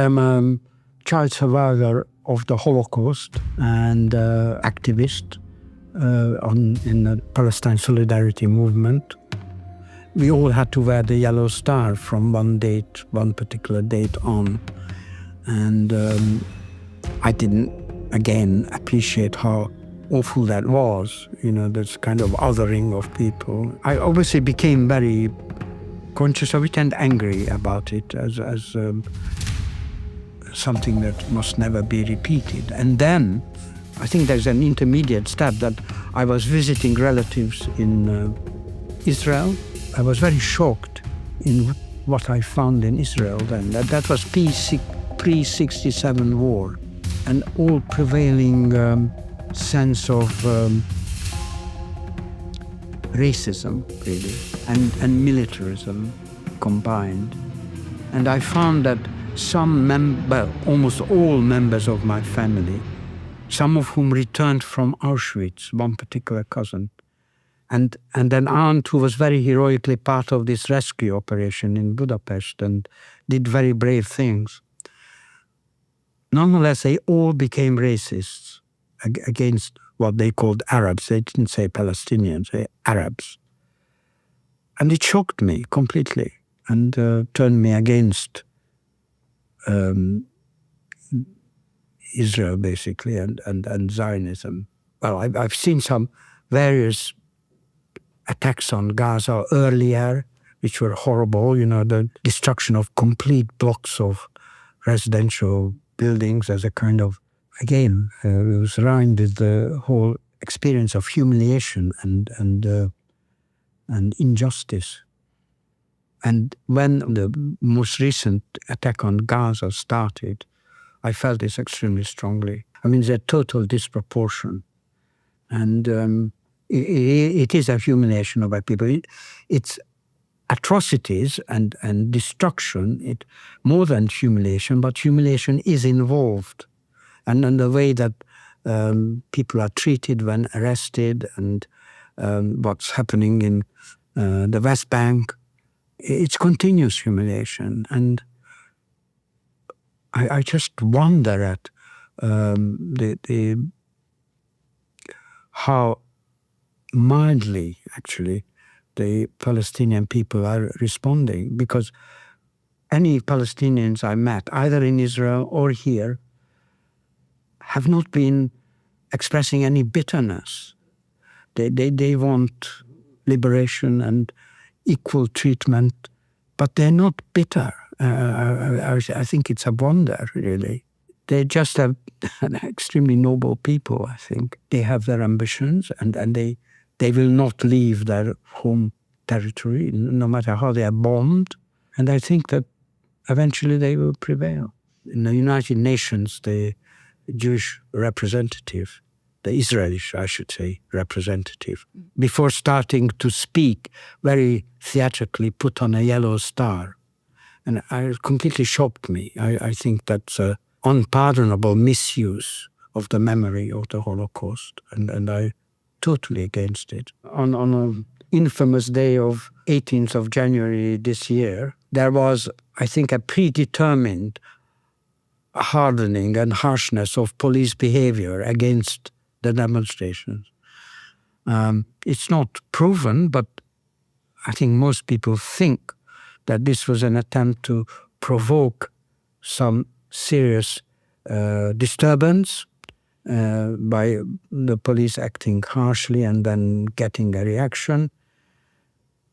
I'm a child survivor of the Holocaust and activist in the Palestine Solidarity movement. We all had to wear the yellow star from one particular date on. And I didn't, again, appreciate how awful that was, this kind of othering of people. I obviously became very conscious of it and angry about it as something that must never be repeated. And then I think there's an intermediate step that I was visiting relatives in Israel. I was very shocked in what I found in Israel then. That was pre-67 war, an all prevailing sense of racism, really, and militarism combined. And I found that almost all members of my family, some of whom returned from Auschwitz, one particular cousin, and an aunt who was very heroically part of this rescue operation in Budapest and did very brave things. Nonetheless, they all became racists against what they called Arabs. They didn't say Palestinians, they Arabs. And it shocked me completely and turned me against Israel, basically, and Zionism. Well, I've seen some various attacks on Gaza earlier, which were horrible, the destruction of complete blocks of residential buildings as a kind of, again, it was rhymed with the whole experience of humiliation and injustice. And when the most recent attack on Gaza started, I felt this extremely strongly. I mean, there's a total disproportion. And it is a humiliation of our people. It's atrocities and destruction, more than humiliation, but humiliation is involved. And in the way that people are treated when arrested and what's happening in the West Bank, it's continuous humiliation. And I just wonder at how mildly, actually, the Palestinian people are responding. Because any Palestinians I met, either in Israel or here, have not been expressing any bitterness. They want liberation and equal treatment, but they're not bitter. I think it's a wonder, really. They're just an extremely noble people, I think. They have their ambitions, and they will not leave their home territory, no matter how they are bombed. And I think that eventually they will prevail. In the United Nations, the Jewish representative, the Israeli, I should say, representative, before starting to speak, very theatrically put on a yellow star. And it completely shocked me. I think that's an unpardonable misuse of the memory of the Holocaust. And I totally against it. On an infamous day of 18th of January this year, there was, I think, a predetermined hardening and harshness of police behavior against the demonstrations. It's not proven, but I think most people think that this was an attempt to provoke some serious disturbance by the police acting harshly and then getting a reaction,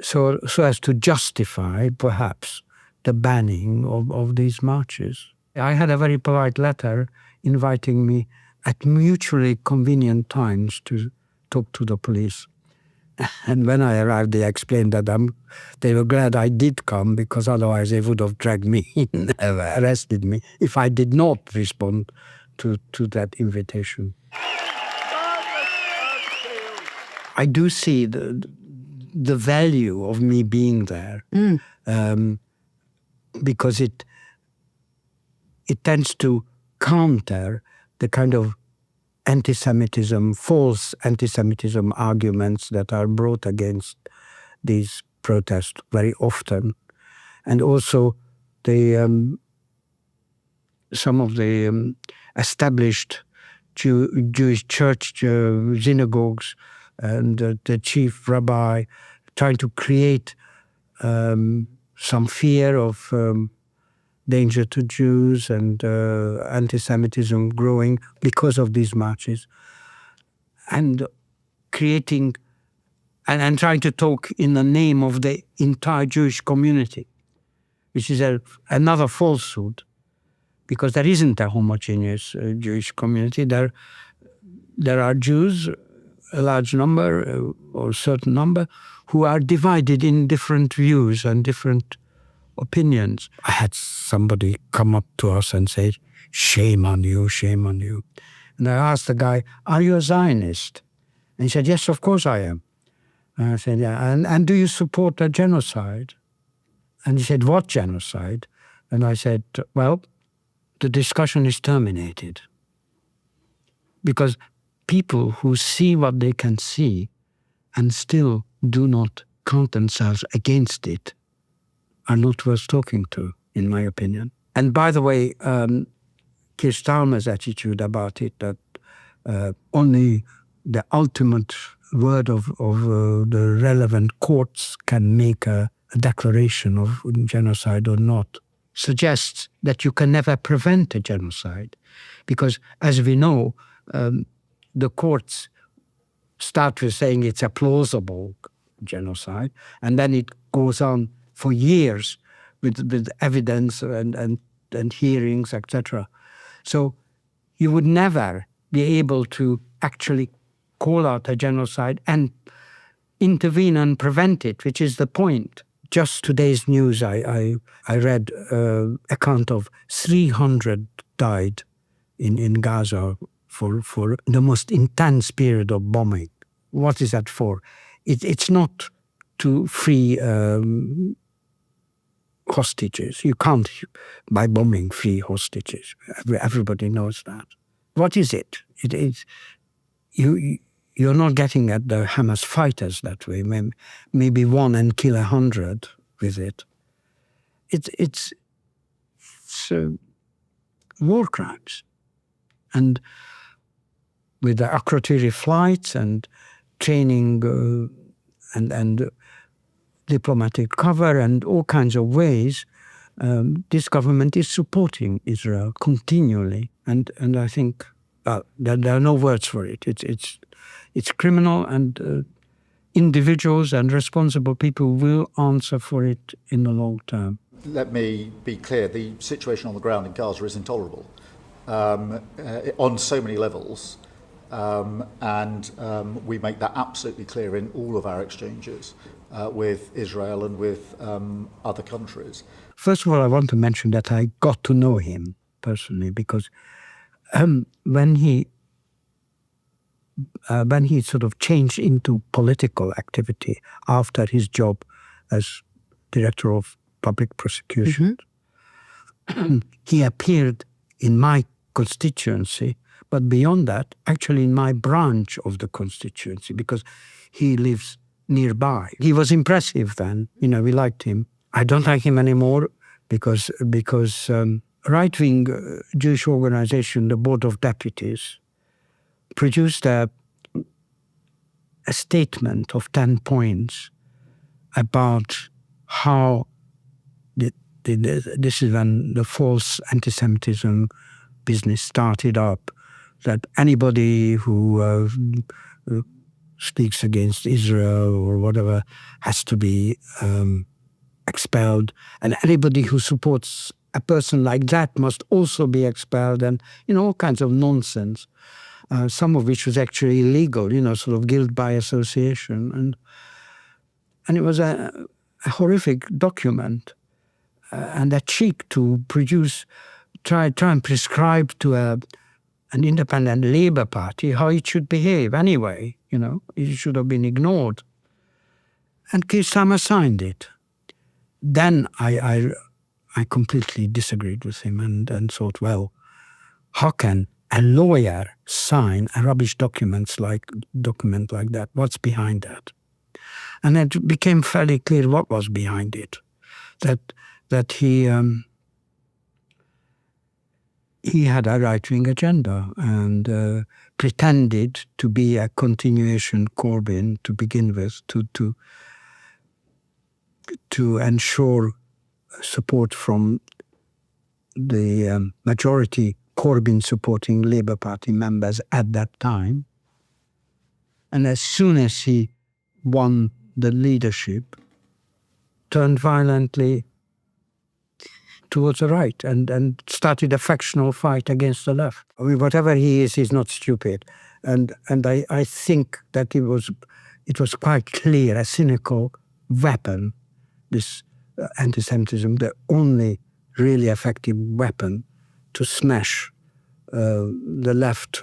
so as to justify, perhaps, the banning of these marches. I had a very polite letter inviting me at mutually convenient times to talk to the police. And when I arrived, they explained that they were glad I did come, because otherwise they would have dragged me in, arrested me, if I did not respond to that invitation. I do see the value of me being there, because it tends to counter the kind of anti-Semitism, false anti-Semitism arguments that are brought against these protests very often. And also the some of the established Jewish church synagogues and the chief rabbi trying to create some fear of danger to Jews and anti-Semitism growing because of these marches, and creating and trying to talk in the name of the entire Jewish community, which is another falsehood, because there isn't a homogeneous Jewish community. There are Jews, a large number or a certain number, who are divided in different views and different opinions. I had somebody come up to us and say, "Shame on you, shame on you." And I asked the guy, "Are you a Zionist?" And he said, "Yes, of course I am." And I said, "Yeah, and do you support a genocide?" And he said, "What genocide?" And I said, "Well, the discussion is terminated. Because people who see what they can see and still do not count themselves against it are not worth talking to, in my opinion." And by the way, Keir Starmer's attitude about it, that only the ultimate word of the relevant courts can make a declaration of genocide or not, suggests that you can never prevent a genocide. Because, as we know, the courts start with saying it's a plausible genocide, and then it goes on for years with evidence and hearings, etc. So you would never be able to actually call out a genocide and intervene and prevent it, which is the point. Just today's news, I read account of 300 died in Gaza for the most intense period of bombing. What is that for? It's not to free hostages. You can't, by bombing, free hostages. Everybody knows that. What is it? It is you're not getting at the Hamas fighters that way. Maybe one and kill 100 with it. It's war crimes, and with the Akrotiri flights and training and diplomatic cover and all kinds of ways, this government is supporting Israel continually, and I think there are no words for it. It's criminal, and individuals and responsible people will answer for it in the long term. Let me be clear: the situation on the ground in Gaza is intolerable on so many levels. And we make that absolutely clear in all of our exchanges with Israel and with other countries. First of all, I want to mention that I got to know him personally, because when he sort of changed into political activity after his job as director of public prosecution, he appeared in my constituency, but beyond that, actually in my branch of the constituency, because he lives nearby. He was impressive then. We liked him. I don't like him anymore because right-wing Jewish organization, the Board of Deputies, produced a statement of 10 points about how this is when the false anti-Semitism business started up, that anybody who speaks against Israel or whatever has to be expelled, and anybody who supports a person like that must also be expelled, and all kinds of nonsense, some of which was actually illegal, sort of guilt by association, and it was a horrific document, and a cheek to try and prescribe to an independent Labour Party how it should behave anyway. It should have been ignored. And Keir Starmer signed it. Then I completely disagreed with him and thought, well, how can a lawyer sign a rubbish document like that? What's behind that? And it became fairly clear what was behind it. That he he had a right-wing agenda and pretended to be a continuation Corbyn to begin with, to ensure support from the majority Corbyn-supporting Labour Party members at that time. And as soon as he won the leadership, turned violently towards the right and started a factional fight against the left. I mean, whatever he is, he's not stupid. And I think that it was quite clear, a cynical weapon, this anti-Semitism, the only really effective weapon to smash the left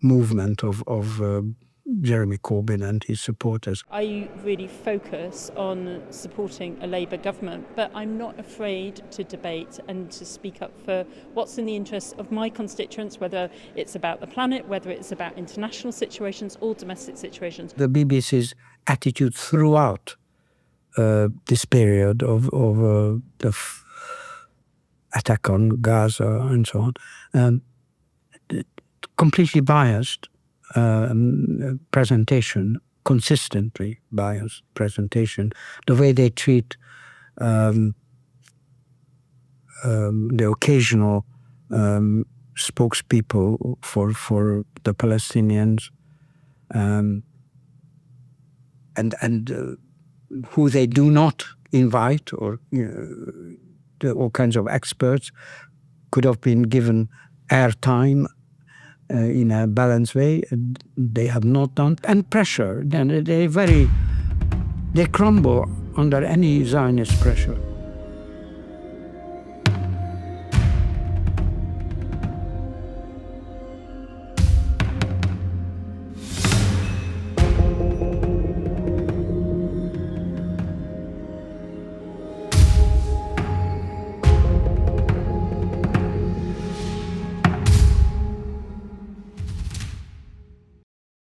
movement of Jeremy Corbyn and his supporters. I really focus on supporting a Labour government, but I'm not afraid to debate and to speak up for what's in the interests of my constituents, whether it's about the planet, whether it's about international situations or domestic situations. The BBC's attitude throughout this period of the attack on Gaza and so on, completely biased presentation, consistently biased presentation, the way they treat the occasional spokespeople for the Palestinians, and who they do not invite, or all kinds of experts could have been given airtime in a balanced way. They have not done. And pressure, they crumble under any Zionist pressure.